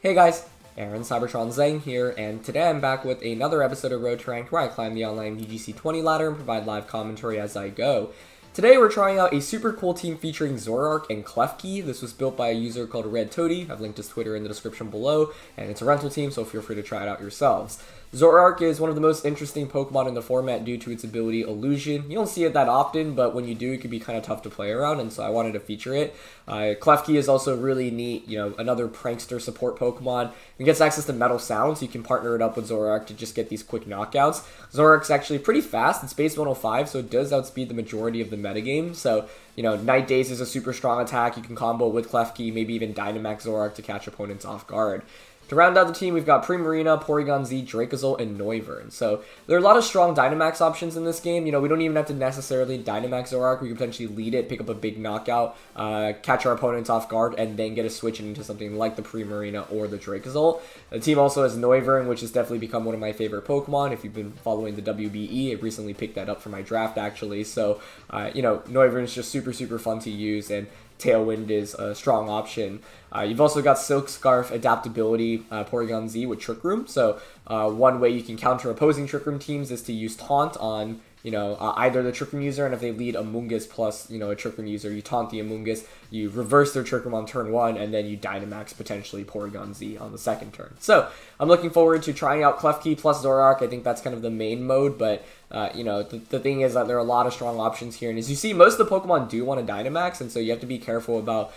Hey guys, Aaron Cybertron Zhang here, and today I'm back with another episode of Road to Ranked where I climb the online VGC 20 ladder and provide live commentary as I go. Today we're trying out a super cool team featuring Zoroark and Klefki. This was built by a user called Red Toady. I've linked his Twitter in the description below, and it's a rental team, so feel free to try it out yourselves. Zoroark is one of the most interesting Pokemon in the format due to its ability Illusion. You don't see it that often, but when you do, it can be kind of tough to play around, and so I wanted to feature it. Klefki is also really neat, another prankster support Pokemon. It gets access to Metal Sound, so you can partner it up with Zoroark to just get these quick knockouts. Zoroark's actually pretty fast. It's base 105, so it does outspeed the majority of the metagame. So, Night Daze is a super strong attack. You can combo with Klefki, maybe even Dynamax Zoroark to catch opponents off guard. To round out the team, we've got Primarina, Porygon Z, Dracozolt, and Noivern. So there are a lot of strong Dynamax options in this game. We don't even have to necessarily Dynamax Zoroark. We can potentially lead it, pick up a big knockout, catch our opponents off guard, and then get a switch into something like the Primarina or the Dracozolt. The team also has Noivern, which has definitely become one of my favorite Pokemon. If you've been following the WBE, I recently picked that up for my draft, actually. So, Noivern is just super, super fun to use, and Tailwind is a strong option. You've also got Silk Scarf adaptability, Porygon Z with Trick Room. So one way you can counter opposing Trick Room teams is to use Taunt on either the Trick Room user, and if they lead Amoonguss plus a Trick Room user, you taunt the Amoonguss, you reverse their Trick Room on turn 1, and then you Dynamax potentially Porygon Z on the second turn. So I'm looking forward to trying out Klefki plus Zoroark. I think that's kind of the main mode, but the thing is that there are a lot of strong options here, and as you see, most of the Pokemon do want to Dynamax, and so you have to be careful about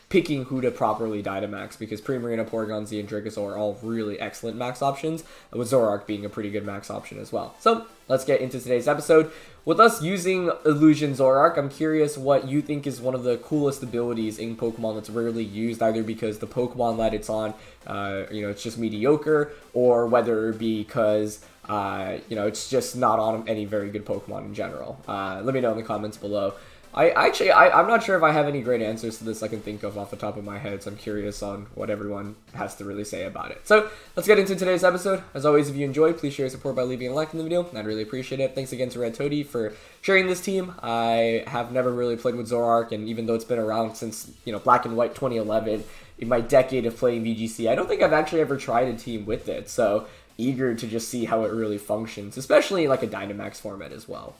picking who to properly Dynamax, because Primarina, Porygon Z, and Dracozolt are all really excellent max options, with Zoroark being a pretty good max option as well. So let's get into today's episode. With us using Illusion Zoroark, I'm curious what you think is one of the coolest abilities in Pokemon that's rarely used, either because the Pokemon that it's on, it's just mediocre, or whether it be because it's just not on any very good Pokemon in general. Let me know in the comments below. I'm not sure if I have any great answers to this I can think of off the top of my head, so I'm curious on what everyone has to really say about it. So let's get into today's episode. As always, if you enjoyed, please share your support by leaving a like in the video. I'd really appreciate it. Thanks again to Red Toady for sharing this team. I have never really played with Zoroark, and even though it's been around since Black and White 2011, in my decade of playing VGC, I don't think I've actually ever tried a team with it. So eager to just see how it really functions, especially in like a Dynamax format as well.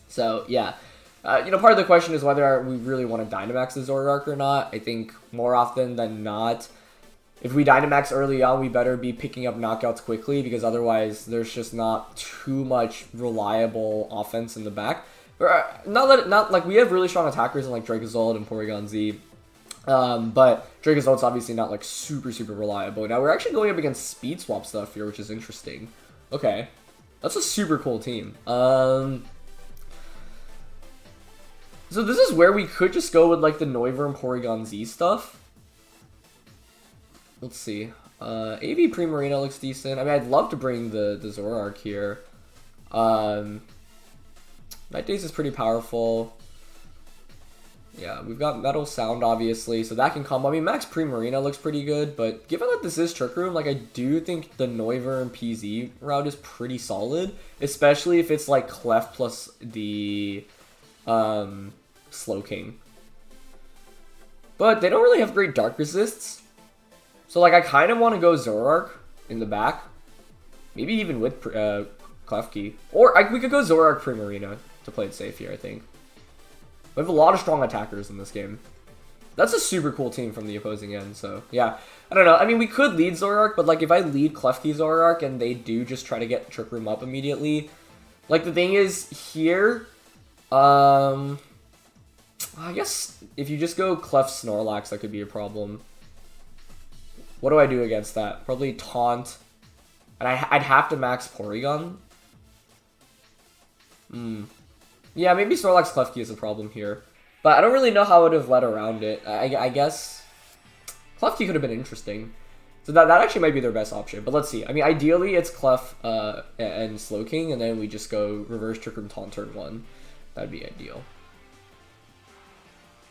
So yeah. Part of the question is whether we really want to Dynamax the Zoroark or not. I think more often than not, if we Dynamax early on, we better be picking up knockouts quickly, because otherwise there's just not too much reliable offense in the back. Not like we have really strong attackers in like Dracozolt and Porygon Z, but Dracozolt's obviously not like super, super reliable. Now we're actually going up against Speed Swap stuff here, which is interesting. Okay, that's a super cool team. So this is where we could just go with like the Noivern Porygon Z stuff. Let's see. AV Primarina looks decent. I mean, I'd love to bring the Zoroark here. Night Daze is pretty powerful. Yeah, we've got Metal Sound, obviously, so that can combo. I mean, Max Primarina looks pretty good, but given that this is Trick Room, like, I do think the Noivern PZ route is pretty solid, especially if it's like Clef plus the Slowking. But they don't really have great dark resists, so like I kind of want to go Zoroark in the back, maybe even with Klefki, or we could go Zoroark Primarina to play it safe here. I think we have a lot of strong attackers in this game. That's a super cool team from the opposing end, so yeah, I don't know. I mean, we could lead Zoroark, but like if I lead Klefki Zoroark and they do just try to get Trick Room up immediately, like the thing is here, I guess if you just go Clef Snorlax, that could be a problem. What do I do against that? Probably Taunt. And I'd have to max Porygon. Yeah, maybe Snorlax Klefki is a problem here. But I don't really know how I would have led around it. I guess Klefki could have been interesting. So that actually might be their best option. But let's see. I mean, ideally it's Clef and Slowking, and then we just go reverse Trick Room Taunt turn 1. That'd be ideal.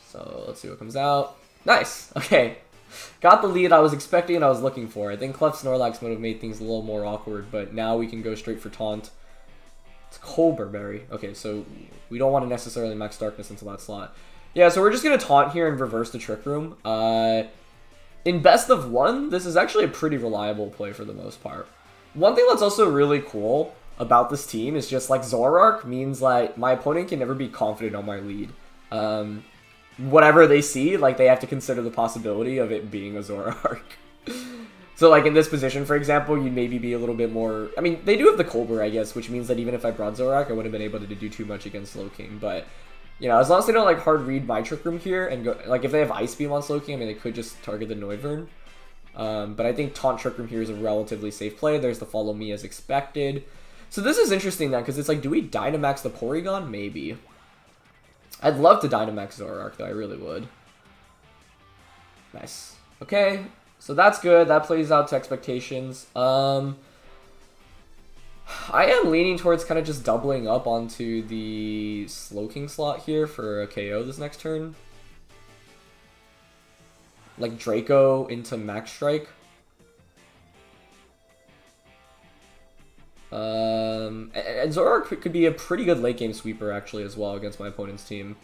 So let's see what comes out. Nice. Okay. Got the lead I was expecting and I was looking for. I think Clef Snorlax would have made things a little more awkward, but now we can go straight for Taunt. It's Colberberry. Okay, so we don't want to necessarily max Darkness into that slot. Yeah, so we're just going to Taunt here and reverse the Trick Room. in best of one, this is actually a pretty reliable play for the most part. One thing that's also really cool about this team is just like Zoroark means like my opponent can never be confident on my lead. Whatever they see, like they have to consider the possibility of it being a Zoroark. So like in this position, for example, you'd maybe be a little bit more... I mean, they do have the Colbur, I guess, which means that even if I brought Zoroark, I wouldn't have been able to do too much against Slowking. But, you know, as long as they don't like hard read my Trick Room here and go... Like if they have Ice Beam on Slowking, I mean, they could just target the Noivern. But I think Taunt Trick Room here is a relatively safe play. There's the Follow Me as expected. So this is interesting then, because it's like, do we Dynamax the Porygon? Maybe. I'd love to Dynamax Zoroark, though. I really would. Nice. Okay. So that's good. That plays out to expectations. I am leaning towards kind of just doubling up onto the Slowking slot here for a KO this next turn. Like Draco into Max Strike. And Zoroark could be a pretty good late game sweeper actually as well against my opponent's team.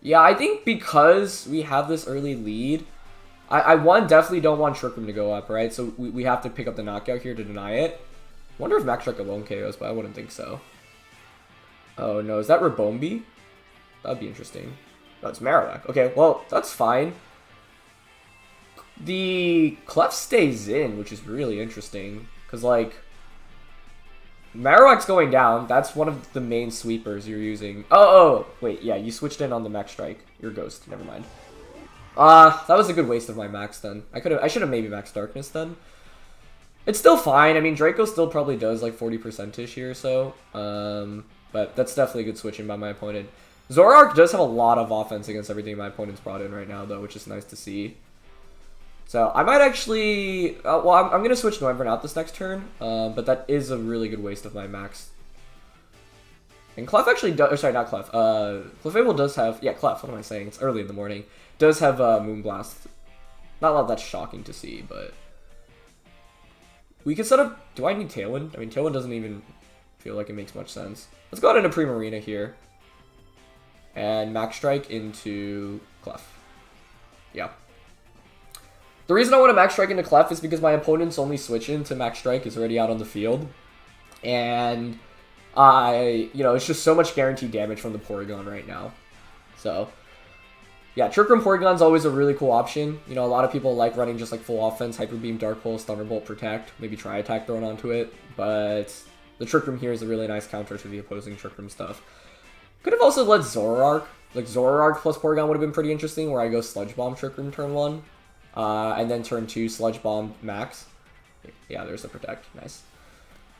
Yeah, I think because we have this early lead, I definitely don't want Trick Room to go up, right? So we have to pick up the knockout here to deny it. Wonder if Max Strike alone KOs, but I wouldn't think so. Oh no, is that Rabombi? That'd be interesting. Oh, it's Marowak. Okay, well, that's fine. The Clef stays in, which is really interesting. Because, like, Marowak's going down. That's one of the main sweepers you're using. Oh, wait, yeah, you switched in on the Max Strike. You're Ghost, never mind. That was a good waste of my Max then. I should have maybe Max Darkness then. It's still fine. I mean, Draco still probably does like 40%-ish here or so. But that's definitely a good switching by my opponent. Zoroark does have a lot of offense against everything my opponent's brought in right now, though, which is nice to see. So I might actually... well, I'm going to switch Noivern out this next turn, but that is a really good waste of my Max. And Clef actually does... Sorry, not Clef. Clefable does have... Yeah, Clef, what am I saying? It's early in the morning. Does have Moonblast. Not a lot that's shocking to see, but... We could set up... Do I need Tailwind? I mean, Tailwind doesn't even feel like it makes much sense. Let's go out into Primarina here. And Max Strike into Clef. Yeah. The reason I want to Max Strike into Clef is because my opponent's only switch into Max Strike is already out on the field. And it's just so much guaranteed damage from the Porygon right now. So, yeah, Trick Room Porygon's always a really cool option. You know, a lot of people like running just like full offense, Hyper Beam, Dark Pulse, Thunderbolt, Protect, maybe Tri Attack thrown onto it. But the Trick Room here is a really nice counter to the opposing Trick Room stuff. Could have also led Zoroark. Like, Zoroark plus Porygon would have been pretty interesting, where I go Sludge Bomb Trick Room turn 1. And then turn 2, Sludge Bomb Max. Yeah, there's the Protect. Nice.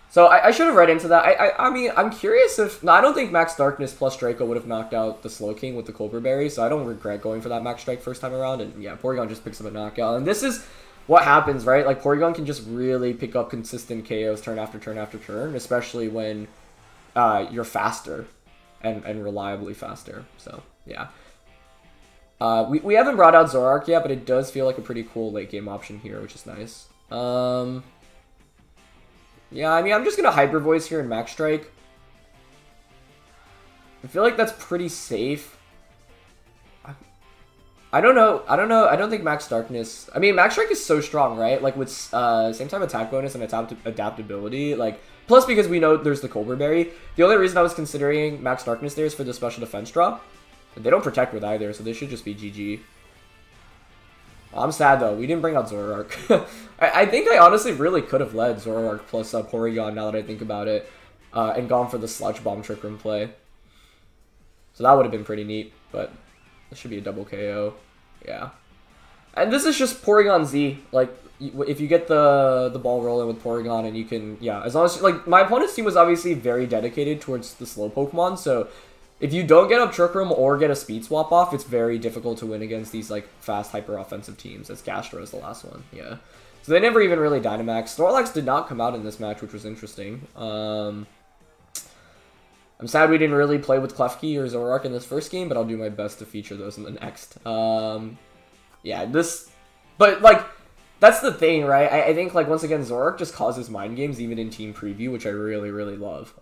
So, I should have read into that. I mean, I'm curious if... No, I don't think Max Darkness plus Draco would have knocked out the Slowking with the Colbur Berry, so I don't regret going for that Max Strike first time around. And yeah, Porygon just picks up a knockout. And this is what happens, right? Like, Porygon can just really pick up consistent KOs turn after turn after turn, especially when you're faster. And reliably faster, so, yeah. We haven't brought out Zoroark yet, but it does feel like a pretty cool late-game option here, which is nice. Yeah, I mean, I'm just going to Hyper Voice here and Max Strike. I feel like that's pretty safe. I don't know. I don't think Max Darkness... I mean, Max Strike is so strong, right? Like, with same time attack bonus and adaptability, like... Plus, because we know there's the Colbur Berry. The only reason I was considering Max Darkness there is for the special defense drop. They don't protect with either, so this should just be GG. I'm sad, though. We didn't bring out Zoroark. I think I honestly really could have led Zoroark plus Porygon, now that I think about it, and gone for the Sludge Bomb Trick Room play. So that would have been pretty neat, but this should be a double KO. Yeah. And this is just Porygon Z. Like, if you get the ball rolling with Porygon and you can, yeah, as long as, like, my opponent's team was obviously very dedicated towards the slow Pokemon, so if you don't get up Trick Room or get a speed swap off, it's very difficult to win against these, like, fast, hyper-offensive teams, as Gastro is the last one, yeah. So they never even really Dynamax. Snorlax did not come out in this match, which was interesting. I'm sad we didn't really play with Klefki or Zoroark in this first game, but I'll do my best to feature those in the next. Yeah, but, like, that's the thing, right? I think, like, once again, Zoroark just causes mind games even in Team Preview, which I really, really love.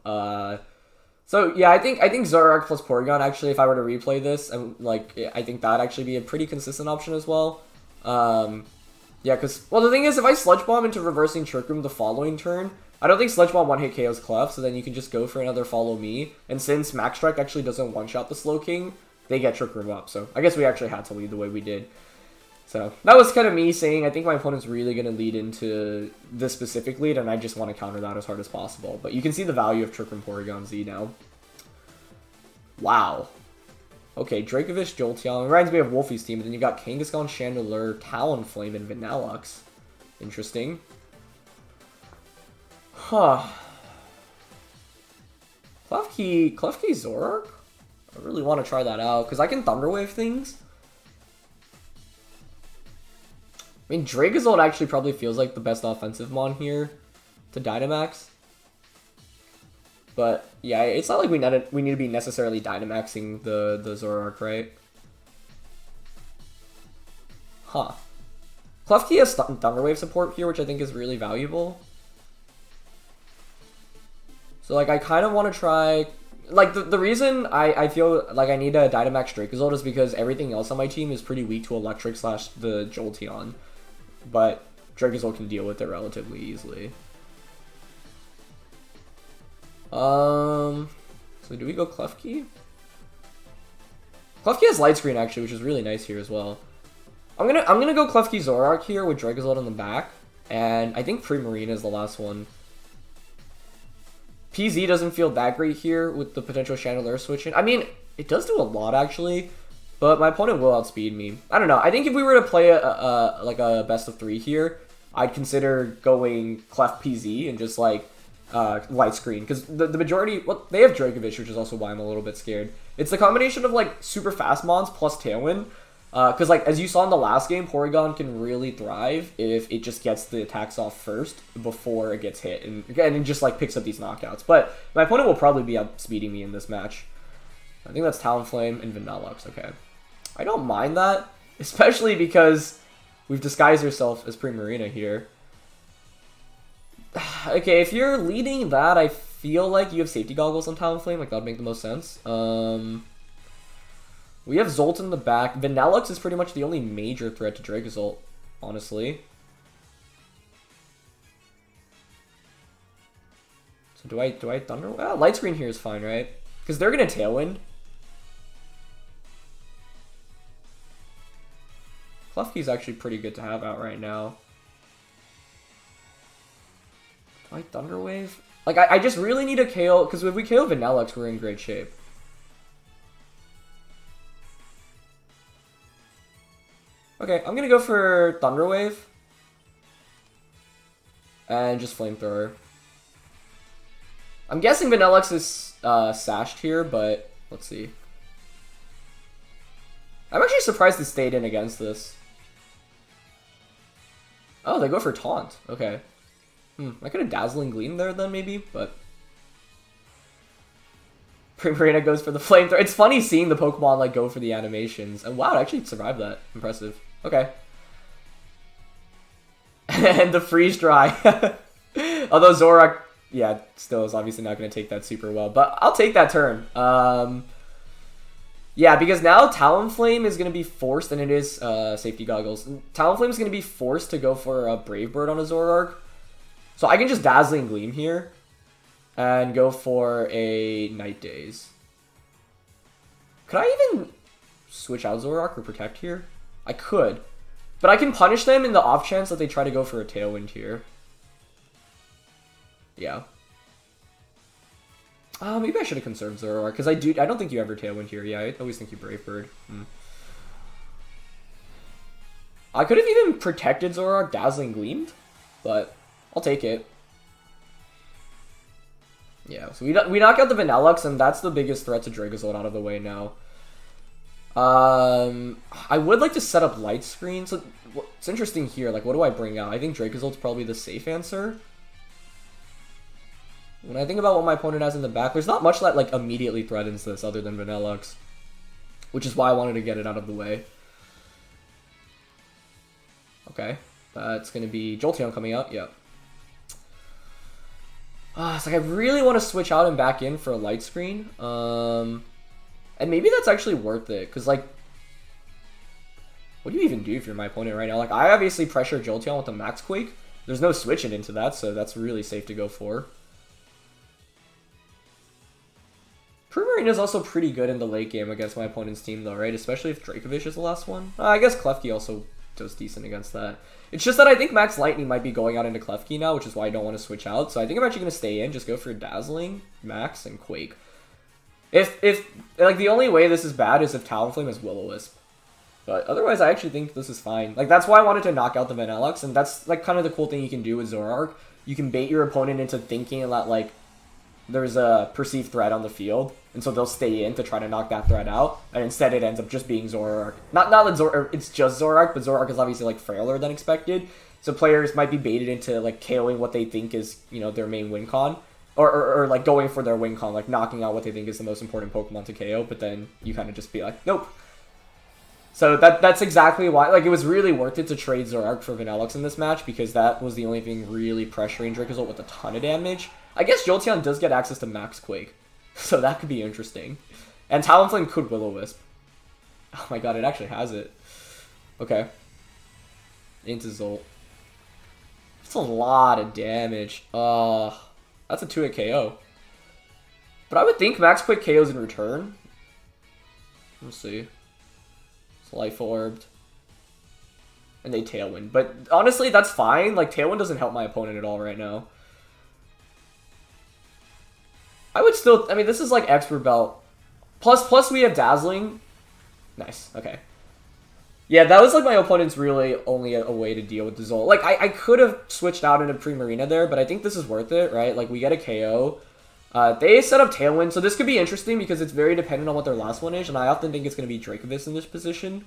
So yeah, I think Zoroark plus Porygon actually, if I were to replay this, and like I think that'd actually be a pretty consistent option as well. Yeah, because well the thing is, if I Sludge Bomb into reversing Trick Room the following turn, I don't think Sludge Bomb one hit KOs Clef, so then you can just go for another Follow Me. And since Max Strike actually doesn't one shot the Slowking, they get Trick Room up. So I guess we actually had to lead the way we did. So that was kind of me saying I think my opponent's really going to lead into this specific lead, and I just want to counter that as hard as possible. But you can see the value of Trick Room Porygon Z now. Wow. Okay, Dracovish, Jolteon. Reminds me of Wolfie's team. But then you got Kangaskhan, Chandelure, Talonflame, and Vanillux. Interesting. Huh. Klefki Zoroark? I really want to try that out, because I can Thunder Wave things. I mean, Dracozolt actually probably feels like the best offensive mon here to Dynamax. But, yeah, it's not like we need to be necessarily Dynamaxing the Zoroark, right? Huh. Klefki has Thunder Wave support here, which I think is really valuable. So, like, I kind of want to try... Like, the reason I feel like I need a Dynamax Dracozolt is because everything else on my team is pretty weak to Electric / the Jolteon. But Dracozolt can deal with it relatively easily. So do we go Klefki? Klefki has Light Screen actually, which is really nice here as well. I'm gonna go Klefki Zoroark here with Dracozolt on the back, and I think Primarina is the last one. PZ doesn't feel that great here with the potential Chandelure switching. I mean, it does do a lot actually. But my opponent will outspeed me. I don't know. I think if we were to play like a best of 3 here, I'd consider going Clef PZ and just like Light Screen. Because the majority, well, they have Dracovish, which is also why I'm a little bit scared. It's the combination of like super fast mons plus Tailwind. Because like as you saw in the last game, Porygon can really thrive if it just gets the attacks off first before it gets hit. And it just like picks up these knockouts. But my opponent will probably be outspeeding me in this match. I think that's Talonflame and Vanillux. Okay. I don't mind that, especially because we've disguised ourselves as Primarina here. Okay, if you're leading that, I feel like you have safety goggles on Talonflame. Like, that would make the most sense. We have Zolt in the back. Vanillux is pretty much the only major threat to Dracozolt, honestly. So do I Thunder? Well, Light Screen here is fine, right? Because they're going to Tailwind. Klefki's actually pretty good to have out right now. Do I Thunder Wave? Like, I just really need a KO, because if we KO Vanillux, we're in great shape. Okay, I'm gonna go for Thunder Wave. And just Flamethrower. I'm guessing Vanillux is sashed here, but let's see. I'm actually surprised they stayed in against this. Oh, they go for Taunt. Okay. I could have Dazzling Gleam there then, maybe, but... Primarina goes for the Flamethrower. It's funny seeing the Pokemon, like, go for the animations. And wow, it actually survived that. Impressive. Okay. And the Freeze Dry. Although Zoroark, yeah, still is obviously not going to take that super well. But I'll take that turn. Yeah, because now Talonflame is going to be forced, and it is safety goggles. Talonflame is going to be forced to go for a Brave Bird on a Zoroark. So I can just Dazzling Gleam here and go for a Night Daze. Could I even switch out Zoroark or Protect here? I could. But I can punish them in the off chance that they try to go for a Tailwind here. Yeah. Maybe I should have conserved Zoroark, because I don't think you ever Tailwind here. Yeah, I always think you Brave Bird. I could have even protected Zoroark, Dazzling Gleamed, but I'll take it. Yeah, so we knock out the Vanillux, and that's the biggest threat to Dracozolt out of the way now. I would like to set up Light Screen, so it's interesting here, like, what do I bring out? I think Dracozolt's probably the safe answer. When I think about what my opponent has in the back, there's not much that, like, immediately threatens this other than Vanillux. Which is why I wanted to get it out of the way. Okay. That's going to be Jolteon coming out. Yep. It's like I really want to switch out and back in for a light screen. And maybe that's actually worth it, because like, what do you even do if you're my opponent right now? Like, I obviously pressure Jolteon with the Max Quake. There's no switching into that, so that's really safe to go for. Primarina is also pretty good in the late game against my opponent's team, though, right? Especially if Dracovish is the last one. I guess Klefki also does decent against that. It's just that I think Max Lightning might be going out into Klefki now, which is why I don't want to switch out. So I think I'm actually going to stay in, just go for Dazzling, Max, and Quake. If like, the only way this is bad is if Talonflame is Will-O-Wisp. But otherwise, I actually think this is fine. Like, that's why I wanted to knock out the Vanillux, and that's, like, kind of the cool thing you can do with Zoroark. You can bait your opponent into thinking that, like, there's a perceived threat on the field, and so they'll stay in to try to knock that threat out, and instead it ends up just being Zoroark. Not that it's just Zoroark, but Zoroark is obviously, like, frailer than expected, so players might be baited into, like, KOing what they think is, you know, their main win con, or like, going for their win con, like, knocking out what they think is the most important Pokemon to KO, but then you kind of just be like, nope. So that's exactly why, like, it was really worth it to trade Zoroark for Vanillux in this match, because that was the only thing really pressuring Dracozolt with a ton of damage. I guess Jolteon does get access to Max Quake, so that could be interesting. And Talonflame could Will-O-Wisp. Oh my god, it actually has it. Okay. Into Zolt. That's a lot of damage. That's a 2-hit KO. But I would think Max Quake KOs in return. Let's see. Life Orbed. And they Tailwind. But honestly, that's fine. Like, Tailwind doesn't help my opponent at all right now. I would still... I mean, this is like Expert Belt. Plus we have Dazzling. Nice. Okay. Yeah, that was like my opponent's really only a way to deal with the Zolt. Like, I could have switched out into Primarina there, but I think this is worth it, right? Like, we get a KO. They set up Tailwind, so this could be interesting because it's very dependent on what their last one is, and I often think it's going to be Dracovish in this position.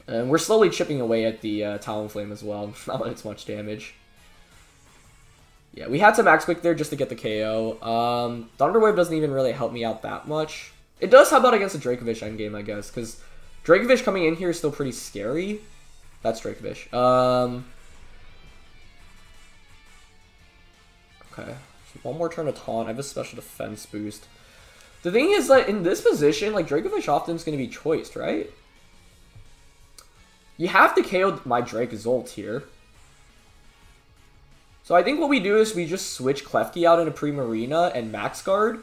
And we're slowly chipping away at the Talonflame as well. Not that it's much damage. Yeah, we had to Max Quick there just to get the KO. Thunder Wave doesn't even really help me out that much. It does help out against the Dracovish endgame, I guess, because Dracovish coming in here is still pretty scary. That's Dracovish. Okay, so one more turn of Taunt. I have a special defense boost. The thing is that in this position, like, Dracovish often is going to be choiced, right? You have to KO my Dracozolt here. So I think what we do is we just switch Klefki out into Primarina and Max Guard.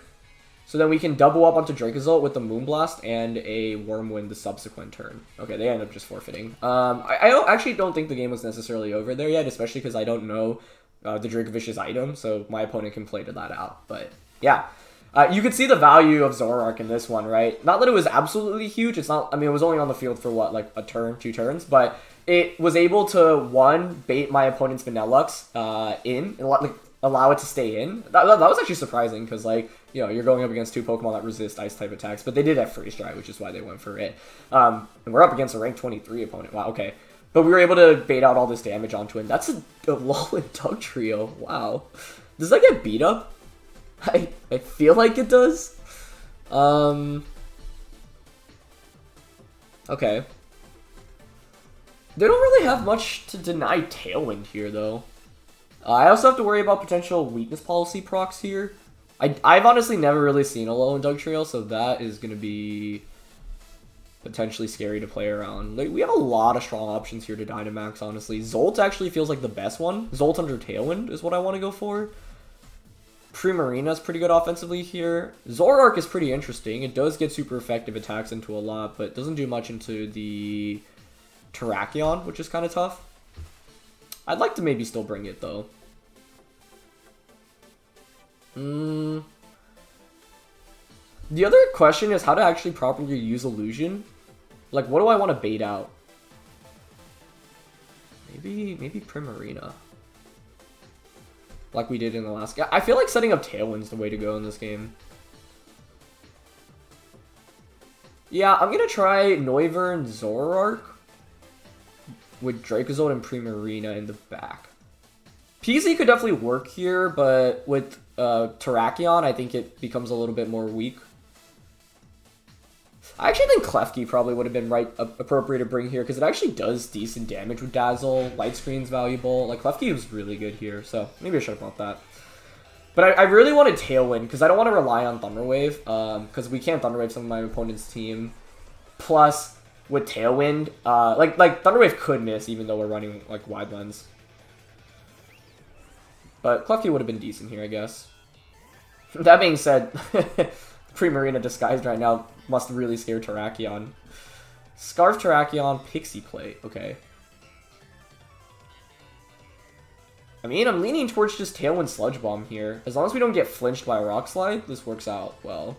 So then we can double up onto Dracozolt with the Moonblast and a Wormwind the subsequent turn. Okay, they end up just forfeiting. I actually don't think the game was necessarily over there yet, especially because I don't know the Dracovish's item, so my opponent can play to that out. But yeah, you could see the value of Zoroark in this one, right? Not that it was absolutely huge. It's not. I mean, it was only on the field for what, like a turn, 2 turns, but it was able to, one, bait my opponent's Vanillux in and allow it to stay in. That was actually surprising because, like, you know, you're going up against 2 Pokemon that resist ice type attacks, but they did have Freeze Dry, which is why they went for it. And we're up against a rank 23 opponent. Wow, okay. But we were able to bait out all this damage onto him. That's a Alolan Dugtrio. Wow. Does that get beat up? I feel like it does. Okay. They don't really have much to deny Tailwind here, though. I also have to worry about potential weakness policy procs here. I've honestly never really seen a Alolan Dugtrio, so that is going to be potentially scary to play around. Like, we have a lot of strong options here to Dynamax, honestly. Zolt actually feels like the best one. Zolt under Tailwind is what I want to go for. Primarina is pretty good offensively here. Zoroark is pretty interesting. It does get super effective attacks into a lot, but doesn't do much into the Terrakion, which is kind of tough. I'd like to maybe still bring it, though. The other question is how to actually properly use Illusion. Like, what do I want to bait out? Maybe Primarina. Like we did in the last game. I feel like setting up Tailwind's the way to go in this game. Yeah, I'm going to try Noivern Zoroark with Dracozolt and Primarina in the back. PZ could definitely work here, but with Terrakion, I think it becomes a little bit more weak. I actually think Klefki probably would have been appropriate to bring here, because it actually does decent damage with Dazzle. Light Screen's valuable. Like, Klefki was really good here, so maybe I should have bought that. But I really wanted Tailwind, because I don't want to rely on Thunderwave, because we can't Thunderwave some of my opponent's team. Plus, with Tailwind, like Thunderwave could miss, even though we're running, like, Wide Lens. But Klefki would have been decent here, I guess. That being said, Primarina disguised right now must really scare Terrakion. Scarf Terrakion, Pixie Plate. Okay. I mean, I'm leaning towards just Tailwind Sludge Bomb here. As long as we don't get flinched by a Rock Slide, this works out well.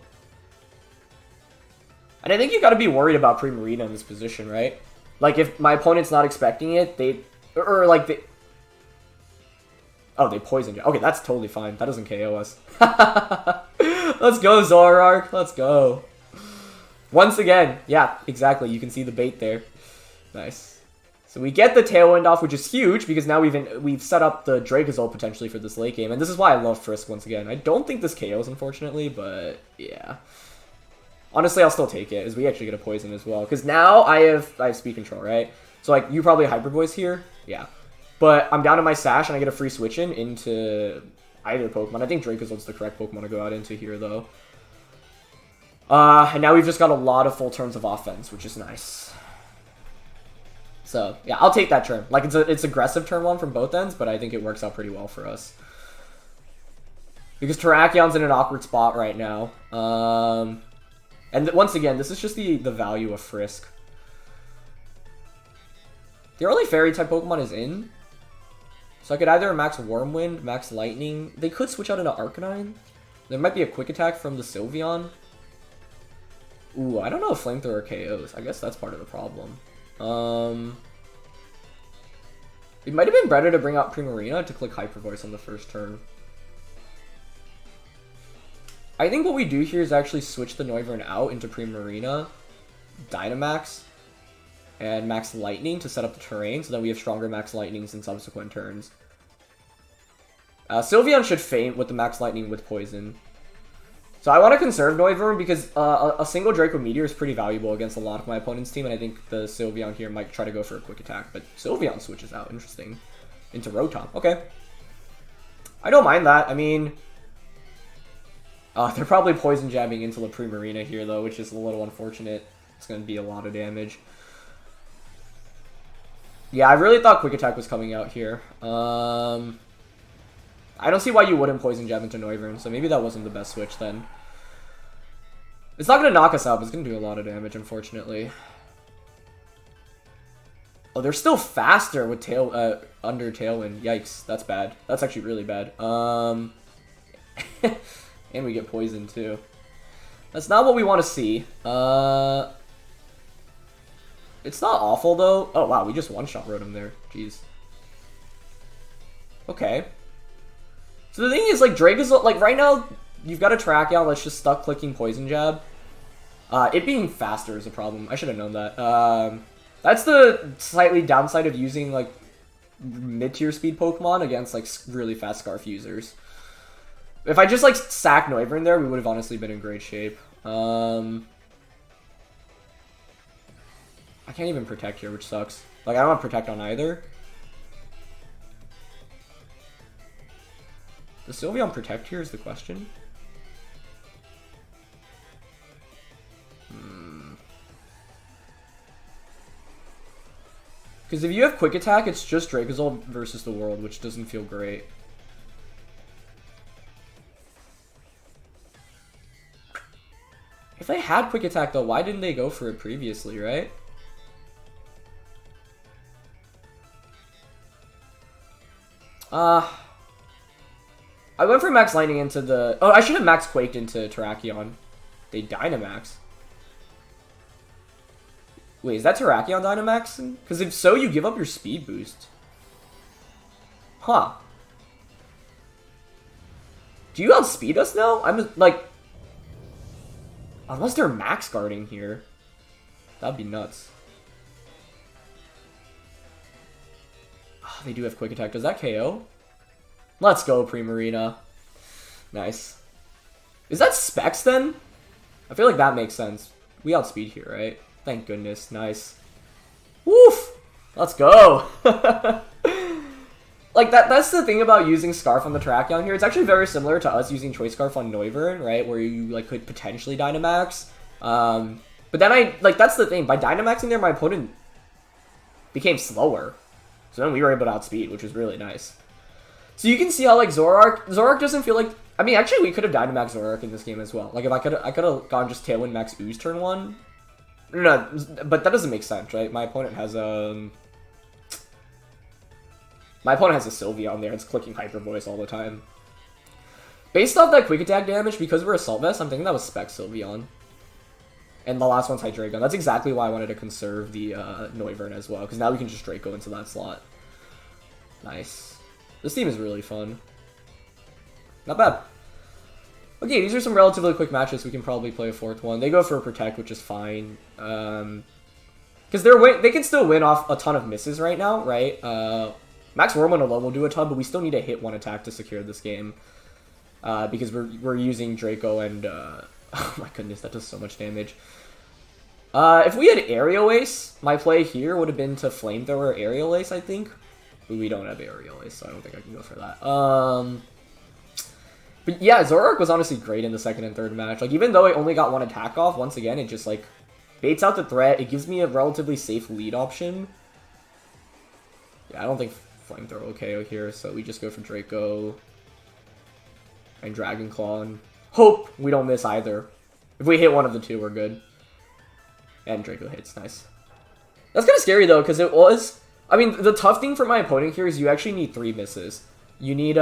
And I think you gotta be worried about Primarina in this position, right? Like, if my opponent's not expecting it, oh, they poisoned you. Okay, that's totally fine. That doesn't KO us. Let's go, Zoroark. Let's go. Once again, yeah, exactly. You can see the bait there. Nice. So we get the Tailwind off, which is huge, because now we've set up the Dracozolt potentially for this late game. And this is why I love Frisk once again. I don't think this KOs, unfortunately, but yeah. Honestly, I'll still take it, as we actually get a poison as well. Because now I have speed control, right? So, like, you probably Hyper Voice here. Yeah. But I'm down to my Sash, and I get a free switch-in into either Pokemon. I think Dracozolt's the correct Pokemon to go out into here, though. And now we've just got a lot of full turns of offense, which is nice. So, yeah, I'll take that turn. Like, it's aggressive turn one from both ends, but I think it works out pretty well for us. Because Terrakion's in an awkward spot right now. And once again, this is just the value of Frisk. The only Fairy-type Pokemon is in. So I could either max Wormwind, max Lightning. They could switch out into Arcanine. There might be a Quick Attack from the Sylveon. Ooh, I don't know if Flamethrower KOs. I guess that's part of the problem. It might have been better to bring out Primarina to click Hyper Voice on the first turn. I think what we do here is actually switch the Noivern out into Primarina, Dynamax, and Max Lightning to set up the terrain, so that we have stronger Max Lightnings in subsequent turns. Sylveon should faint with the Max Lightning with Poison. So I want to conserve Noivern because a single Draco Meteor is pretty valuable against a lot of my opponent's team, and I think the Sylveon here might try to go for a quick attack. But Sylveon switches out, interesting, into Rotom. Okay. I don't mind that. I mean, they're probably Poison Jabbing into the Primarina here, though, which is a little unfortunate. It's going to be a lot of damage. Yeah, I really thought Quick Attack was coming out here. I don't see why you wouldn't Poison Jab into Noivern, so maybe that wasn't the best switch then. It's not going to knock us out, but it's going to do a lot of damage, unfortunately. Oh, they're still faster with under Tailwind. Yikes, that's bad. That's actually really bad. And we get poisoned too. That's not what we want to see. It's not awful though. Oh wow, we just one-shot Rotom there. Jeez. Okay. So the thing is, like, Dracozolt, like, right now, you've got a Terrakion that's just stuck clicking Poison Jab. It being faster is a problem. I should have known that. That's the slightly downside of using, like, mid-tier speed Pokemon against, like, really fast Scarf users. If I just, like, sack Noivern there, we would have honestly been in great shape. I can't even Protect here, which sucks. Like, I don't want to Protect on either. Does Sylveon Protect here is the question? Because if you have Quick Attack, it's just Dracozolt versus the world, which doesn't feel great. If they had Quick Attack, though, why didn't they go for it previously, right? I went for Max Lightning into the... Oh, I should have Max Quaked into Terrakion. They Dynamax. Wait, is that Terrakion Dynamaxing? Because if so, you give up your speed boost. Huh. Do you outspeed us now? I'm like... Unless they're max guarding here. That'd be nuts. Oh, they do have Quick Attack. Does that KO? Let's go, Primarina. Nice. Is that Specs then? I feel like that makes sense. We outspeed here, right? Thank goodness. Nice. Woof! Let's go! Like, that's the thing about using Scarf on the Terrakion here. It's actually very similar to us using Choice Scarf on Noivern, right? Where you, like, could potentially Dynamax. But then that's the thing. By Dynamaxing there, my opponent became slower. So then we were able to outspeed, which was really nice. So you can see how, like, Zoroark doesn't feel like... I mean, actually, we could have Dynamaxed Zoroark in this game as well. Like, if I could have gone just Tailwind Max Ooze turn 1. No, but that doesn't make sense, right? My opponent has a Sylvia on there. It's clicking Hyper Voice all the time. Based off that Quick Attack damage, because we're Assault Vest, I'm thinking that was Spec Sylveon. And the last one's Hydreigon. That's exactly why I wanted to conserve the Noivern as well, because now we can just Draco into that slot. Nice. This team is really fun. Not bad. Okay, these are some relatively quick matches. We can probably play a fourth one. They go for a Protect, which is fine. Because they can still win off a ton of misses right now, right? Max Whirlwind alone will do a ton, but we still need to hit one attack to secure this game. Because we're using Draco and... oh my goodness, that does so much damage. If we had Aerial Ace, my play here would have been to Flamethrower Aerial Ace, I think. But we don't have Aerial Ace, so I don't think I can go for that. But yeah, Zoroark was honestly great in the second and third match. Like, even though I only got one attack off, once again, it just, like, baits out the threat. It gives me a relatively safe lead option. Yeah, I don't think Flamethrower KO here, so we just go for Draco and Dragon Claw and hope we don't miss either. If we hit one of the two, we're good. And Draco hits, nice. That's kind of scary, though, because it was... I mean, the tough thing for my opponent here is you actually need 3 misses. You need,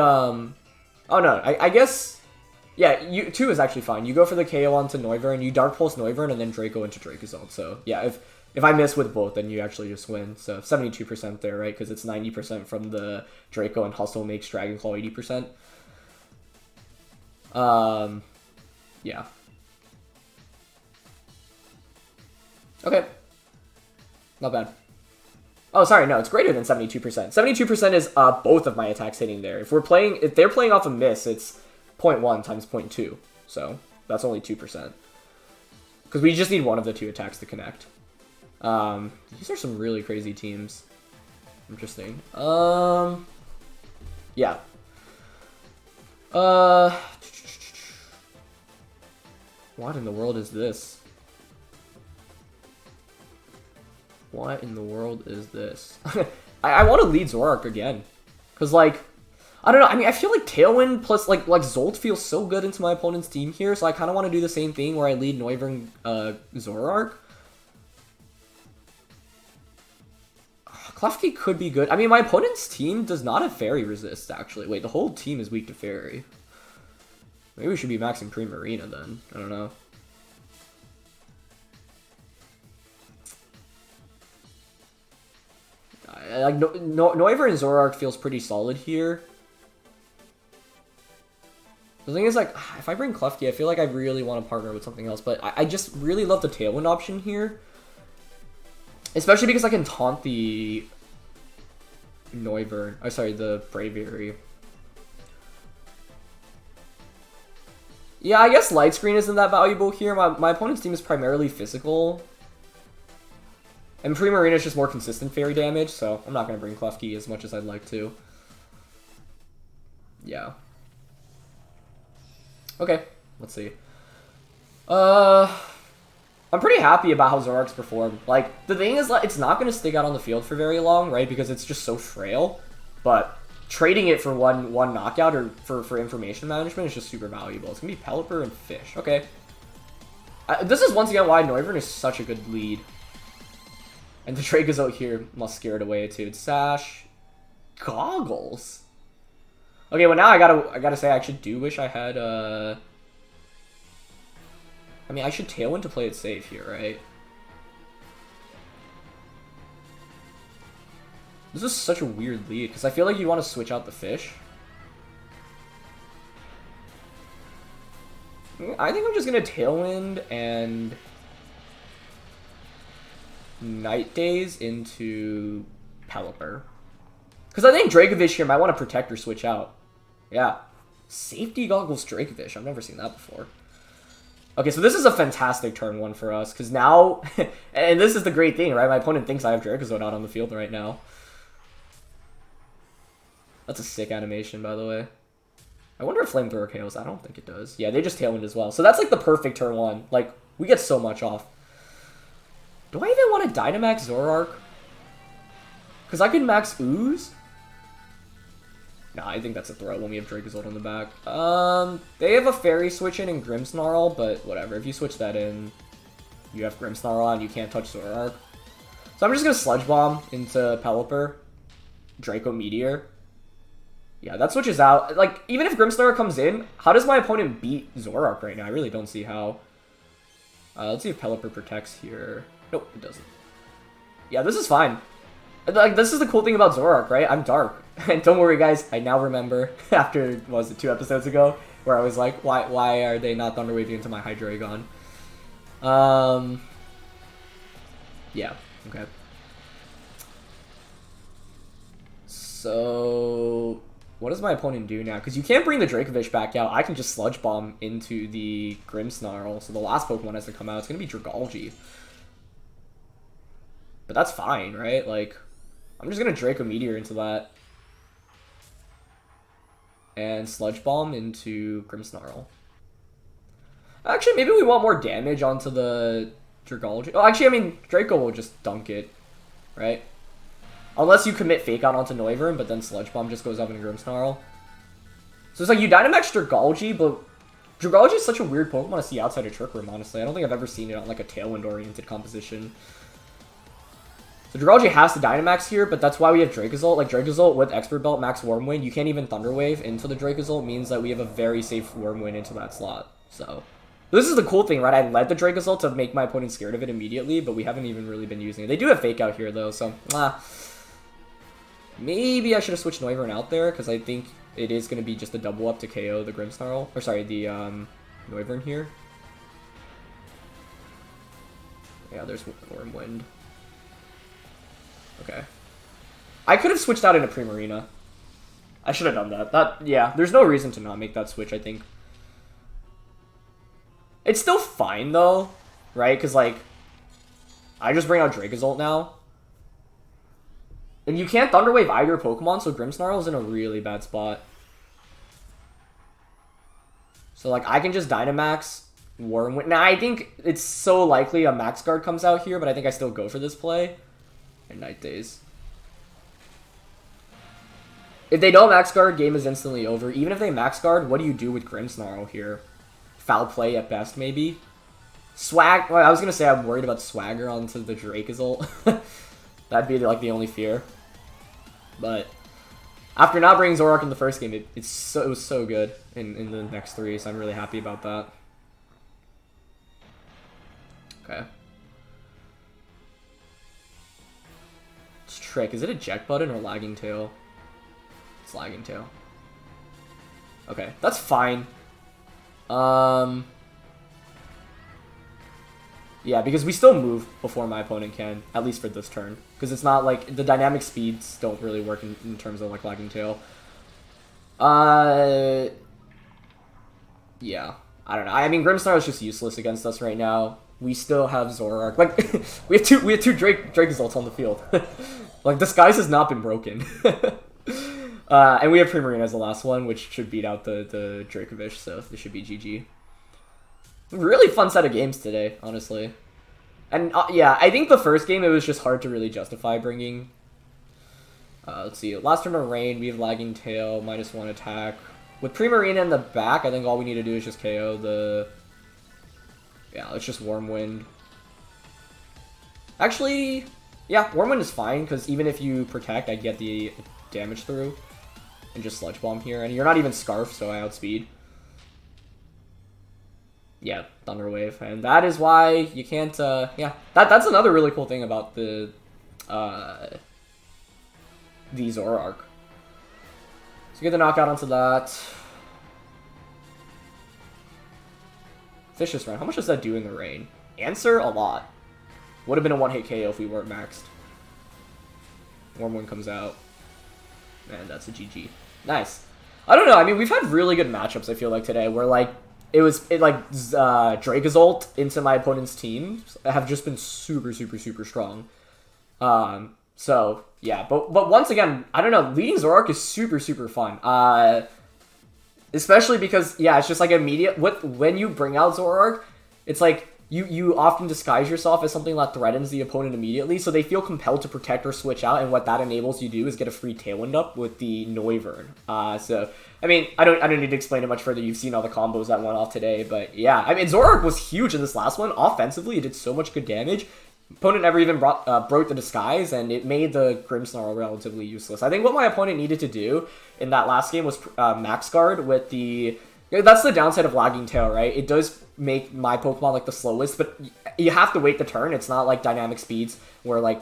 Oh, no, I guess... Yeah, 2 is actually fine. You go for the KO onto Noivern, you Dark Pulse Noivern, and then Draco into Dracozolt. So, yeah, if I miss with both, then you actually just win. So, 72% there, right? Because it's 90% from the Draco, and Hustle makes Dragon Claw 80%. Yeah. Okay. Not bad. Oh, sorry, no, it's greater than 72%. 72% is both of my attacks hitting there. If they're playing off a miss, it's 0.1 times 0.2. So that's only 2%. Because we just need one of the 2 attacks to connect. These are some really crazy teams. Interesting. Yeah. What in the world is this? What in the world is this? I want to lead Zoroark again. Because, like, I don't know. I mean, I feel like Tailwind plus, like Zolt feels so good into my opponent's team here. So I kind of want to do the same thing where I lead Noivern Zoroark. Klefki could be good. I mean, my opponent's team does not have Fairy Resist, actually. Wait, the whole team is weak to Fairy. Maybe we should be maxing Primarina then. I don't know. Like, Noivern and Zoroark feels pretty solid here. The thing is, like, if I bring Klefki, I feel like I really want to partner with something else. But I just really love the Tailwind option here. Especially because I can taunt the Noivern. Oh, sorry, the Braviary. Yeah, I guess Light Screen isn't that valuable here. My opponent's team is primarily physical. And Primarina is just more consistent fairy damage, so I'm not going to bring Klefki as much as I'd like to. Yeah. Okay, let's see. I'm pretty happy about how Zoroark's performed. Like, the thing is, like, it's not going to stick out on the field for very long, right? Because it's just so frail. But trading it for one knockout or for information management is just super valuable. It's going to be Pelipper and Fish. Okay. This is once again why Noivern is such a good lead. And the Dracozolt here must scare it away too. Sash. Goggles. Okay, well now I gotta say I actually do wish I had I mean, I should Tailwind to play it safe here, right? This is such a weird lead, because I feel like you want to switch out the Fish. I think I'm just gonna Tailwind and Night Days into Pelipper. Because I think Dracovish here might want to protect or switch out. Yeah. Safety Goggles Dracovish. I've never seen that before. Okay, so this is a fantastic turn 1 for us, because now... and this is the great thing, right? My opponent thinks I have Dracozolt out on the field right now. That's a sick animation, by the way. I wonder if Flamethrower KOs. I don't think it does. Yeah, they just Tailwind as well. So that's like the perfect turn 1. Like, we get so much off. Do I even want to Dynamax Zoroark? Because I can max Ooze? Nah, I think that's a throw when we have Dracozolt on the back. They have a Fairy switch in Grimmsnarl, but whatever. If you switch that in, you have Grimmsnarl on, you can't touch Zoroark. So I'm just going to Sludge Bomb into Pelipper. Draco Meteor. Yeah, that switches out. Like, even if Grimmsnarl comes in, how does my opponent beat Zoroark right now? I really don't see how. Let's see if Pelipper protects here. Nope, it doesn't. Yeah, this is fine. Like, this is the cool thing about Zoroark, right? I'm dark. And don't worry, guys, I now remember, after, what was it, 2 episodes ago, where I was like, why are they not Thunder Waving into my Hydreigon? Yeah, okay. So, what does my opponent do now? Because you can't bring the Dracovish back out. I can just Sludge Bomb into the Grimmsnarl. So the last Pokemon has to come out. It's going to be Dragalge. But that's fine, right? Like, I'm just going to Draco Meteor into that. And Sludge Bomb into Grimmsnarl. Actually, maybe we want more damage onto the Dragalge. Oh, actually, I mean, Draco will just dunk it, right? Unless you commit Fake Out onto Noivern, but then Sludge Bomb just goes up in Grimmsnarl. So it's like you Dynamax Dragalge, but Dragalge is such a weird Pokemon to see outside of Trick Room, honestly. I don't think I've ever seen it on like a Tailwind-oriented composition. So Dragalge has to Dynamax here, but that's why we have Dracozolt. Like, Dracozolt with Expert Belt, Max Wormwind, you can't even Thunder Wave into the Dracozolt, means that we have a very safe Wormwind into that slot. So, this is the cool thing, right? I led the Dracozolt to make my opponent scared of it immediately, but we haven't even really been using it. They do have Fake Out here, though, so, maybe I should have switched Noivern out there, because I think it is going to be just a double up to KO the Grimmsnarl, or sorry, the Noivern here. Yeah, there's Wormwind. Okay. I could have switched out into Primarina. I should have done that. Yeah, there's no reason to not make that switch, I think. It's still fine, though, right? Because, like, I just bring out Dracozolt now. And you can't Thunder Wave either Pokemon, so Grimmsnarl is in a really bad spot. So, like, I can just Dynamax Wormwind. Now, I think it's so likely a Max Guard comes out here, but I think I still go for this play. And Night Days. If they don't Max Guard, game is instantly over. Even if they Max Guard, what do you do with Grimmsnarl here? Foul play at best, maybe? Swag. Well, I was going to say I'm worried about Swagger onto the Dracozolt. That'd be, like, the only fear. But after not bringing Zoroark in the first game, it was so good in the next 3, so I'm really happy about that. Okay. Trick. Is it eject button or lagging tail? It's lagging tail. Okay, that's fine. Yeah, because we still move before my opponent can, at least for this turn. Because it's not like the dynamic speeds don't really work in terms of like lagging tail. Yeah, I don't know. I mean, Grimmsnarl is just useless against us right now. We still have Zoroark. Like, we have two Dracozolts on the field. Like, the skies has not been broken. And we have Primarina as the last one, which should beat out the Dracovish, so this should be GG. Really fun set of games today, honestly. And, yeah, I think the first game, it was just hard to really justify bringing. Let's see. Last turn of Rain, we have Lagging Tail, -1 attack. With Primarina in the back, I think all we need to do is just KO the... Yeah, let's just Wormwind. Actually, yeah, Wormwind is fine, because even if you protect, I get the damage through. And just Sludge Bomb here. And you're not even Scarf, so I outspeed. Yeah, Thunder Wave. And that is why you can't, yeah. That's another really cool thing about the Zoroark. So get the knockout onto that. Vicious Run. How much does that do in the rain? Answer, a lot. Would have been a one-hit KO if we weren't maxed. Wormwind comes out. And that's a GG. Nice. I don't know, I mean, we've had really good matchups, I feel like, today, where, like, Dracozolt into my opponent's team have just been super, super, super strong. So yeah, but once again, I don't know, leading Zoroark is super, super fun. Especially because, yeah, it's just like immediate, when you bring out Zoroark, it's like, you often disguise yourself as something that threatens the opponent immediately, so they feel compelled to protect or switch out, and what that enables you to do is get a free Tailwind up with the Noivern. So, I mean, I don't need to explain it much further, you've seen all the combos that went off today, but yeah, I mean, Zoroark was huge in this last one. Offensively, it did so much good damage. Opponent never even broke the disguise, and it made the Grimmsnarl relatively useless. I think what my opponent needed to do in that last game was max guard with the... That's the downside of lagging tail, right? It does make my Pokemon like the slowest, but you have to wait the turn. It's not like dynamic speeds where like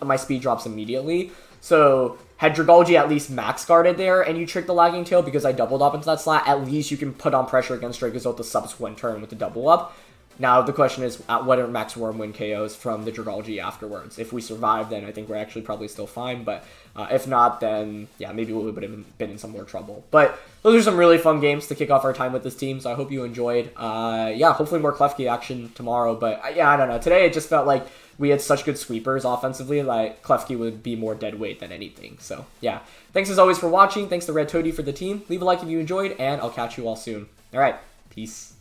my speed drops immediately. So had Dragalge at least max guarded there and you trick the lagging tail because I doubled up into that slot, at least you can put on pressure against Dracozolt the subsequent turn with the double up. Now, the question is, what are max Wormwind KOs from the Dragalge afterwards? If we survive, then I think we're actually probably still fine, but if not, then, yeah, maybe we would have been in some more trouble. But those are some really fun games to kick off our time with this team, so I hope you enjoyed. Yeah, hopefully more Klefki action tomorrow, but yeah, I don't know. Today, it just felt like we had such good sweepers offensively, like Klefki would be more dead weight than anything. So, yeah. Thanks as always for watching. Thanks to Red Toady for the team. Leave a like if you enjoyed, and I'll catch you all soon. All right, peace.